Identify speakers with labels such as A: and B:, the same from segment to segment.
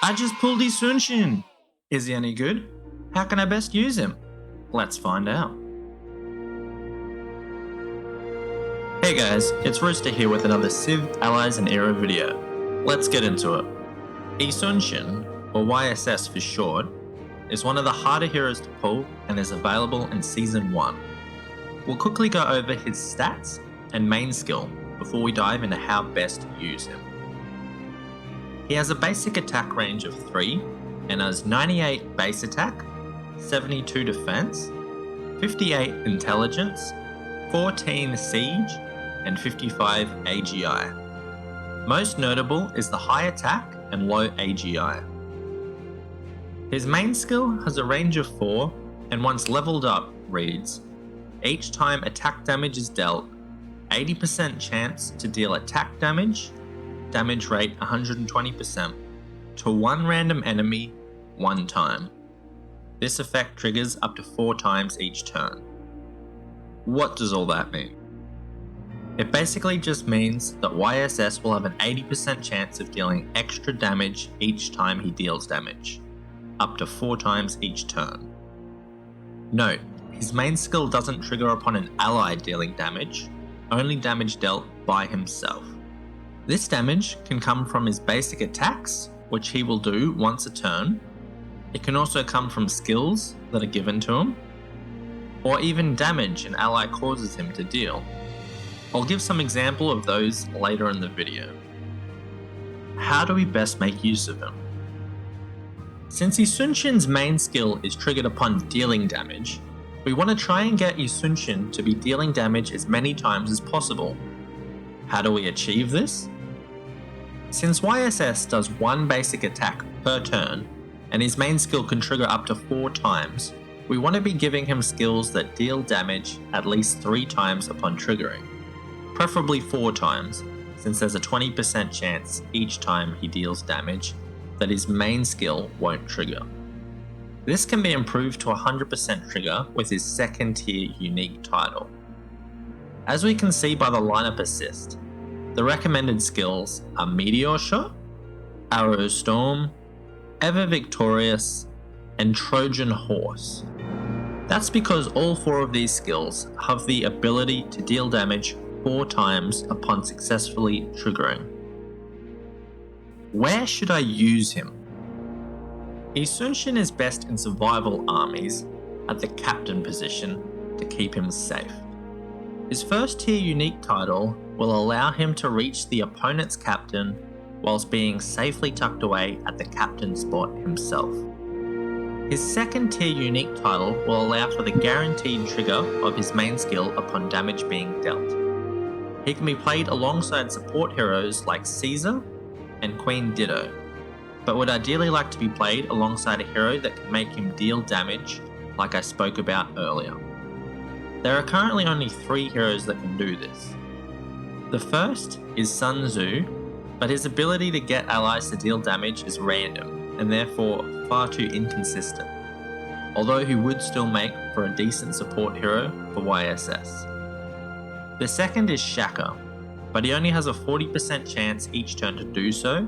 A: I just pulled his Sunshin. Is he any good? How can I best use him? Let's find out. Hey guys, it's Rooster here with another Civ, Allies and Era video. Let's get into it. Sunshin, or YSS for short, is one of the harder heroes to pull and is available in Season 1. We'll quickly go over his stats and main skill before we dive into how best to use him. He has a basic attack range of 3 and has 98 base attack, 72 defense, 58 intelligence, 14 siege, and 55 AGI. Most notable is the high attack and low AGI. His main skill has a range of 4 and once leveled up reads, each time attack damage is dealt, 80% chance to deal attack damage rate 120%, to one random enemy one time. This effect triggers up to 4 times each turn. What does all that mean? It basically just means that YSS will have an 80% chance of dealing extra damage each time he deals damage, up to 4 times each turn. Note, his main skill doesn't trigger upon an ally dealing damage, only damage dealt by himself. This damage can come from his basic attacks, which he will do once a turn. It can also come from skills that are given to him, or even damage an ally causes him to deal. I'll give some example of those later in the video. How do we best make use of him? Since Sunshin's main skill is triggered upon dealing damage, we want to try and get Sunshin to be dealing damage as many times as possible. How do we achieve this? Since YSS does one basic attack per turn, and his main skill can trigger up to 4 times, we want to be giving him skills that deal damage at least 3 times upon triggering. Preferably 4 times, since there's a 20% chance each time he deals damage that his main skill won't trigger. This can be improved to 100% trigger with his second tier unique title. As we can see by the lineup assist, the recommended skills are Meteor Shot, Arrow Storm, Ever Victorious, and Trojan Horse. That's because all 4 of these skills have the ability to deal damage 4 times upon successfully triggering. Where should I use him? Sunshin is best in survival armies at the captain position to keep him safe. His first tier unique title will allow him to reach the opponent's captain whilst being safely tucked away at the captain spot himself. His second tier unique title will allow for the guaranteed trigger of his main skill upon damage being dealt. He can be played alongside support heroes like Caesar and Queen Ditto, but would ideally like to be played alongside a hero that can make him deal damage like I spoke about earlier. There are currently only 3 heroes that can do this. The first is Sun Tzu, but his ability to get allies to deal damage is random and therefore far too inconsistent, although he would still make for a decent support hero for YSS. The second is Shaka, but he only has a 40% chance each turn to do so,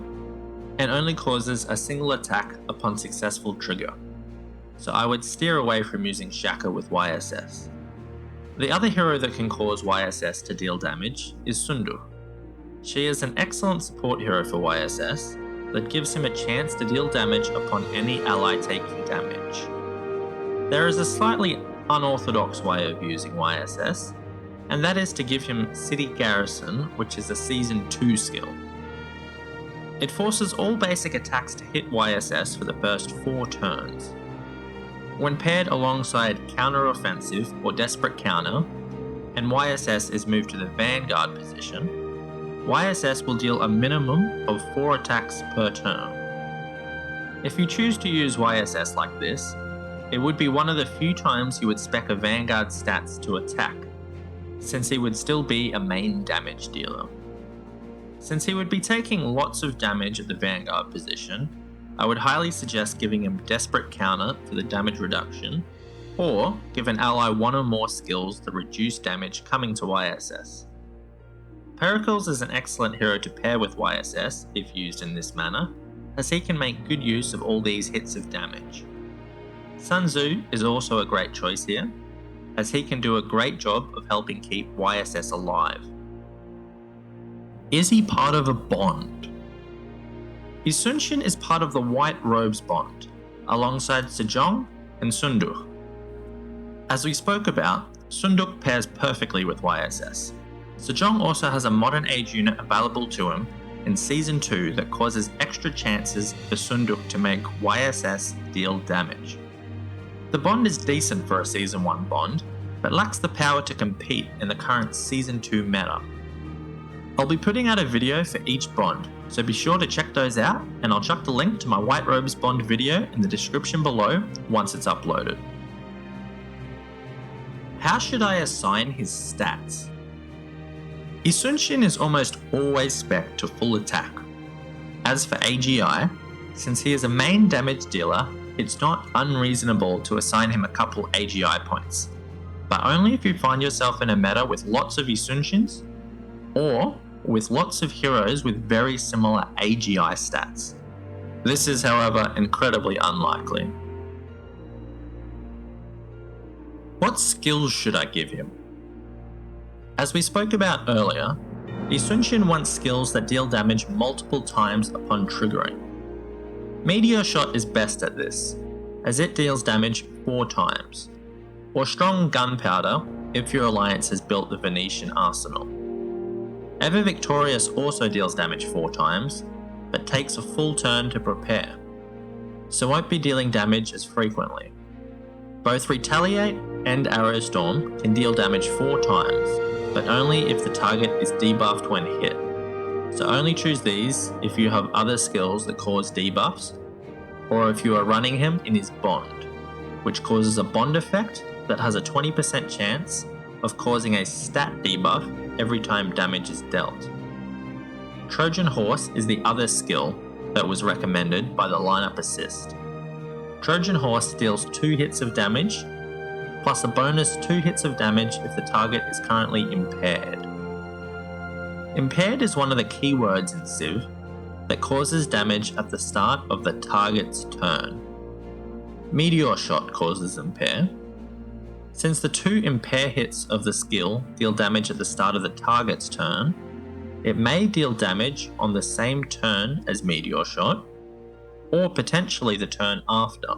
A: and only causes a single attack upon successful trigger, so I would steer away from using Shaka with YSS. The other hero that can cause YSS to deal damage is Sundu. She is an excellent support hero for YSS that gives him a chance to deal damage upon any ally taking damage. There is a slightly unorthodox way of using YSS, and that is to give him City Garrison, which is a Season 2 skill. It forces all basic attacks to hit YSS for the first 4 turns. When paired alongside Counter-Offensive or Desperate Counter, and YSS is moved to the Vanguard position, YSS will deal a minimum of 4 attacks per turn. If you choose to use YSS like this, it would be one of the few times you would spec a Vanguard stats to attack, since he would still be a main damage dealer. Since he would be taking lots of damage at the Vanguard position, I would highly suggest giving him Desperate Counter for the damage reduction, or give an ally 1 or more skills that reduce damage coming to YSS. Pericles is an excellent hero to pair with YSS if used in this manner, as he can make good use of all these hits of damage. Sun Tzu is also a great choice here, as he can do a great job of helping keep YSS alive. Is he part of a bond? Yi Sun-shin is part of the White Robes bond, alongside Sejong and Sunduk. As we spoke about, Sunduk pairs perfectly with YSS. Sejong also has a modern age unit available to him in Season 2 that causes extra chances for Sunduk to make YSS deal damage. The bond is decent for a Season 1 bond, but lacks the power to compete in the current Season 2 meta. I'll be putting out a video for each bond, so be sure to check those out, and I'll chuck the link to my White Robes bond video in the description below once it's uploaded. How should I assign his stats? Yi Sun-shin is almost always spec'd to full attack. As for AGI, since he is a main damage dealer, it's not unreasonable to assign him a couple AGI points, but only if you find yourself in a meta with lots of Yi Sun-shins, or with lots of heroes with very similar AGI stats. This is, however, incredibly unlikely. What skills should I give him? As we spoke about earlier, Yi Sun-shin wants skills that deal damage multiple times upon triggering. Meteor Shot is best at this, as it deals damage 4 times, or Strong Gunpowder if your alliance has built the Venetian arsenal. Ever Victorious also deals damage 4 times, but takes a full turn to prepare, so won't be dealing damage as frequently. Both Retaliate and Arrow Storm can deal damage 4 times, but only if the target is debuffed when hit, so only choose these if you have other skills that cause debuffs, or if you are running him in his bond, which causes a bond effect that has a 20% chance of causing a stat debuff every time damage is dealt. Trojan Horse is the other skill that was recommended by the lineup assist. Trojan Horse deals 2 hits of damage, plus a bonus 2 hits of damage if the target is currently impaired. Impaired is one of the keywords in Civ that causes damage at the start of the target's turn. Meteor Shot causes impair. Since the 2 impair hits of the skill deal damage at the start of the target's turn, it may deal damage on the same turn as Meteor Shot, or potentially the turn after,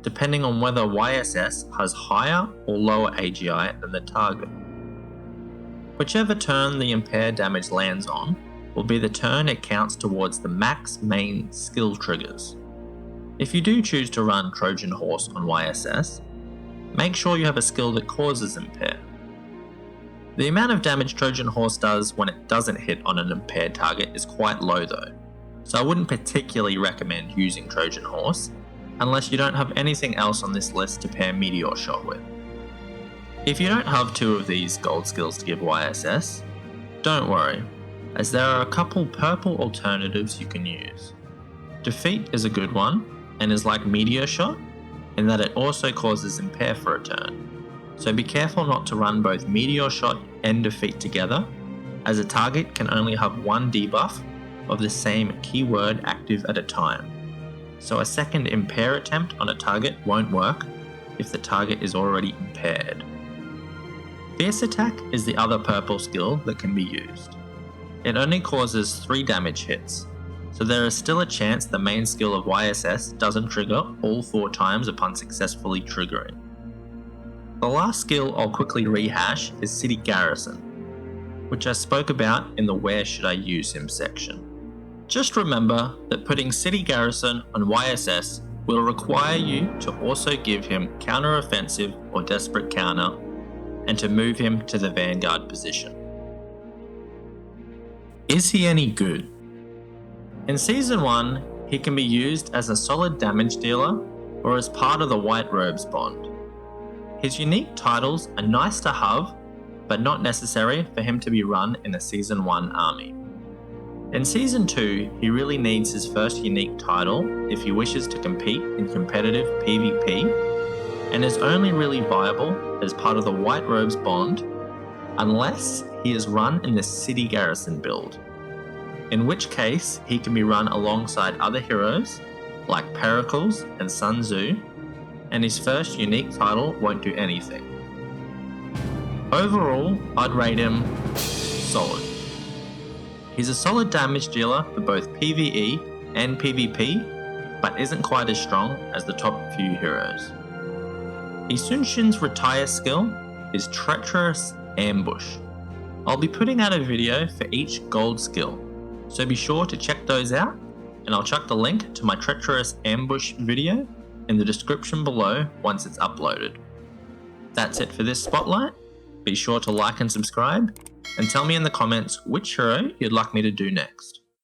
A: depending on whether YSS has higher or lower AGI than the target. Whichever turn the impaired damage lands on will be the turn it counts towards the max main skill triggers. If you do choose to run Trojan Horse on YSS, make sure you have a skill that causes impair. The amount of damage Trojan Horse does when it doesn't hit on an impaired target is quite low though, so I wouldn't particularly recommend using Trojan Horse unless you don't have anything else on this list to pair Meteor Shot with. If you don't have 2 of these gold skills to give YSS, don't worry, as there are a couple purple alternatives you can use. Defeat is a good one, and is like Meteor Shot, in that it also causes impair for a turn, so be careful not to run both Meteor Shot and Defeat together, as a target can only have 1 debuff of the same keyword active at a time, so a second impair attempt on a target won't work if the target is already impaired. Fierce Attack is the other purple skill that can be used. It only causes 3 damage hits, so there is still a chance the main skill of YSS doesn't trigger all 4 times upon successfully triggering. The last skill I'll quickly rehash is City Garrison, which I spoke about in the Where Should I Use Him section. Just remember that putting City Garrison on YSS will require you to also give him counter-offensive or desperate counter, and to move him to the Vanguard position. Is he any good? In Season 1, he can be used as a solid damage dealer or as part of the White Robes bond. His unique titles are nice to have, but not necessary for him to be run in a Season 1 army. In Season 2, he really needs his first unique title if he wishes to compete in competitive PvP, and is only really viable as part of the White Robes bond unless he is run in the City Garrison build. in which case he can be run alongside other heroes like Pericles and Sun Tzu, and his first unique title won't do anything. Overall, I'd rate him solid. He's a solid damage dealer for both PvE and PvP, but isn't quite as strong as the top few heroes. Yi Sun-shin's retire skill is Treacherous Ambush. I'll be putting out a video for each gold skill, so be sure to check those out, and I'll chuck the link to my Treacherous Ambush video in the description below once it's uploaded. That's it for this spotlight. Be sure to like and subscribe, and tell me in the comments which hero you'd like me to do next.